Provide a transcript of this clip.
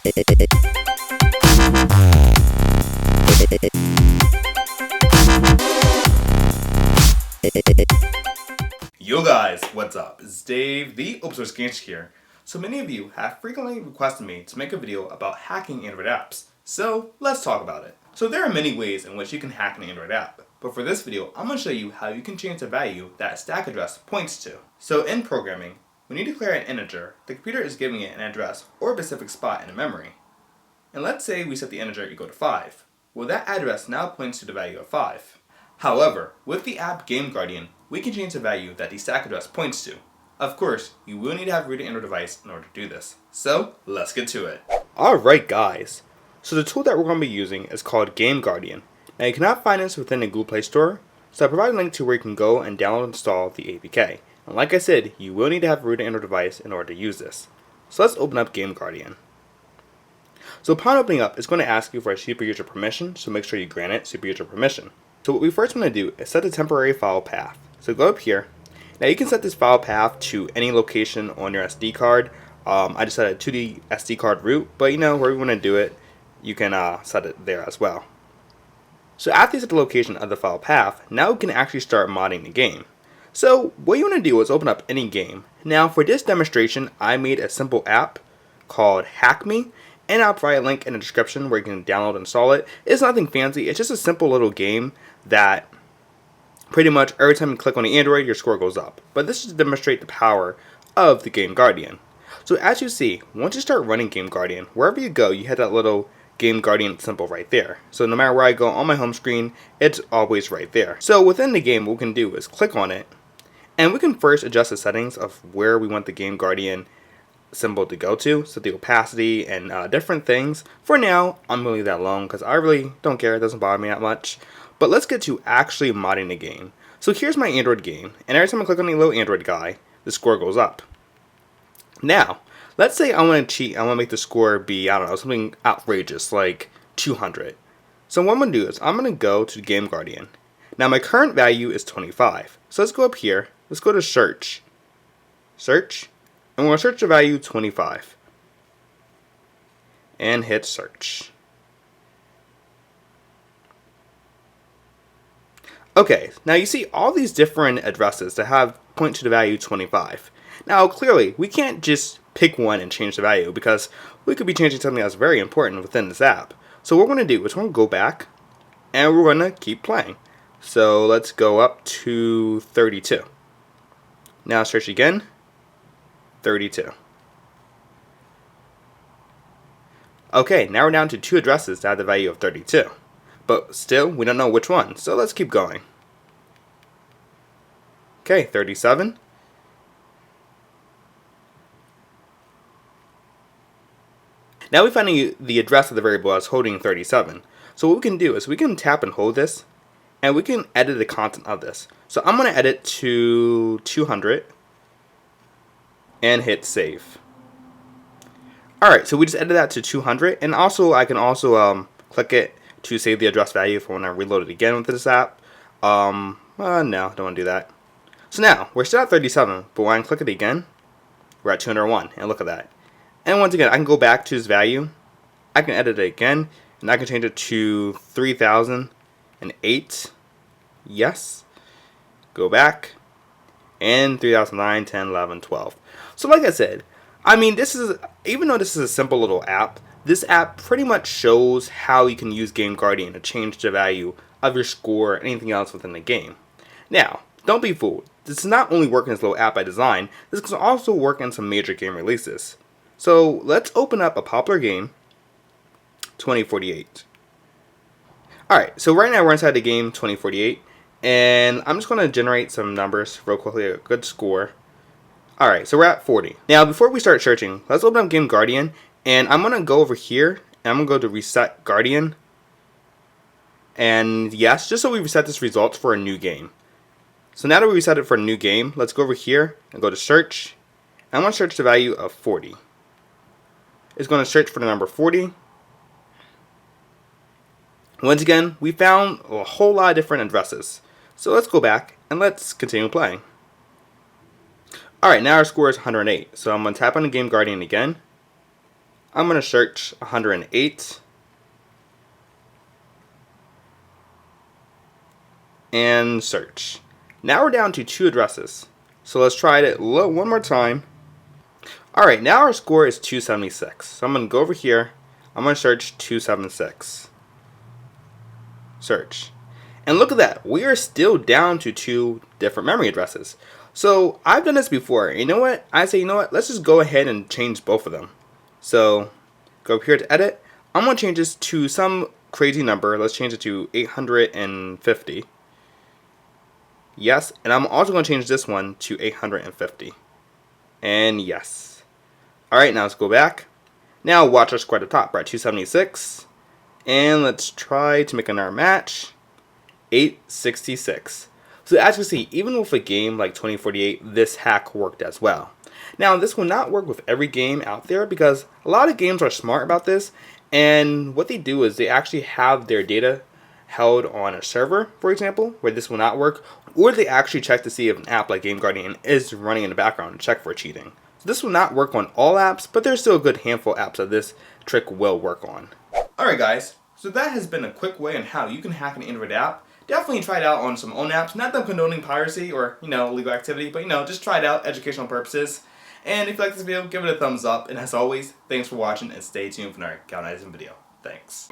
Yo guys, what's up? It's Dave, the Open Source Gangster here. So many of you have frequently requested me to make a video about hacking Android apps. So let's talk about it. So there are many ways in which you can hack an Android app. But for this video, I'm going to show you how you can change the value that a stack address points to. So in programming, when you declare an integer, the computer is giving it an address or a specific spot in the memory. And let's say we set the integer equal to 5. Well, that address now points to the value of 5. However, with the app Game Guardian, we can change the value that the stack address points to. Of course, you will need to have a root Android device in order to do this. So, let's get to it. Alright guys, so the tool that we're going to be using is called Game Guardian. Now you cannot find this within the Google Play Store, so I provide a link to where you can go and download and install the APK. And like I said, you will need to have a root Android device in order to use this. So let's open up Game Guardian. So upon opening up, it's going to ask you for a super user permission, so make sure you grant it super user permission. So what we first want to do is set a temporary file path. So go up here. Now you can set this file path to any location on your SD card. I just set it to the SD card root, but wherever you want to do it, you can set it there as well. So after you set the location of the file path, now we can actually start modding the game. So what you want to do is open up any game. Now for this demonstration, I made a simple app called Hack Me, and I'll provide a link in the description where you can download and install it. It's nothing fancy, it's just a simple little game that pretty much every time you click on the Android, your score goes up. But this is to demonstrate the power of the Game Guardian. So as you see, once you start running Game Guardian, wherever you go, you have that little Game Guardian symbol right there. So no matter where I go on my home screen, it's always right there. So within the game, what we can do is click on it, and we can first adjust the settings of where we want the Game Guardian symbol to go to, so the opacity and different things. For now, I'm going to leave that alone because I really don't care, it doesn't bother me that much. But let's get to actually modding the game. So here's my Android game, and every time I click on the little Android guy, the score goes up. Now, let's say I want to cheat, I want to make the score be, I don't know, something outrageous, like 200. So what I'm going to do is, I'm going to go to Game Guardian. Now my current value is 25. So let's go up here, let's go to search. Search. And we're going to search the value 25. And hit search. Okay, now you see all these different addresses that have point to the value 25. Now clearly, we can't just pick one and change the value because we could be changing something that's very important within this app. So what we're going to do is we're going to go back and we're going to keep playing. So let's go up to 32. Now search again. 32. Okay, now we're down to two addresses that have the value of 32. But still, we don't know which one, so let's keep going. Okay, 37. Now we find the address of the variable as holding 37. So what we can do is we can tap and hold this, and we can edit the content of this. So I'm going to edit to 200. And hit save. Alright, so we just edited that to 200, and also I can also click it to save the address value if I want to reload it again with this app. No, don't want to do that. So now, we're still at 37, but when I click it again, we're at 201, and look at that. And once again, I can go back to this value, I can edit it again, and I can change it to 3008, yes, go back, and 3009, 10, 11, 12. So like I said, I mean, even though this is a simple little app, this app pretty much shows how you can use Game Guardian to change the value of your score or anything else within the game. Now, don't be fooled. This does not only work in this little app I designed, this can also work in some major game releases. So let's open up a popular game, 2048. Alright, so right now we're inside the game 2048. And I'm just going to generate some numbers real quickly, a good score. Alright, so we're at 40. Now, before we start searching, let's open up Game Guardian. And I'm going to go over here, and I'm going to go to Reset Guardian. And yes, just so we reset this results for a new game. So now that we reset it for a new game, let's go over here and go to Search. And I'm going to search the value of 40. It's going to search for the number 40. Once again, we found a whole lot of different addresses. So let's go back and let's continue playing. Alright, now our score is 108. So I'm going to tap on the Game Guardian again. I'm going to search 108 and search. Now we're down to 2 addresses. So let's try it one more time. Alright, now our score is 276. So I'm going to go over here. I'm going to search 276. Search. And look at that. We are still down to 2 different memory addresses. So I've done this before. You know what? I say, you know what? Let's just go ahead and change both of them. So go up here to edit. I'm going to change this to some crazy number. Let's change it to 850. Yes. And I'm also going to change this one to 850. And yes. Alright, now let's go back. Now watch our score at the top. We're at 276. And let's try to make another match. 866. So as you can see, even with a game like 2048, this hack worked as well. Now this will not work with every game out there because a lot of games are smart about this, and what they do is they actually have their data held on a server, for example, where this will not work, or they actually check to see if an app like Game Guardian is running in the background to check for cheating. So this will not work on all apps, but there's still a good handful of apps that this trick will work on. Alright guys, so that has been a quick way on how you can hack an Android app. Definitely try it out on some own apps, not them condoning piracy or, illegal activity, but, just try it out, educational purposes. And if you like this video, give it a thumbs up. And as always, thanks for watching and stay tuned for our Galvanizing video. Thanks.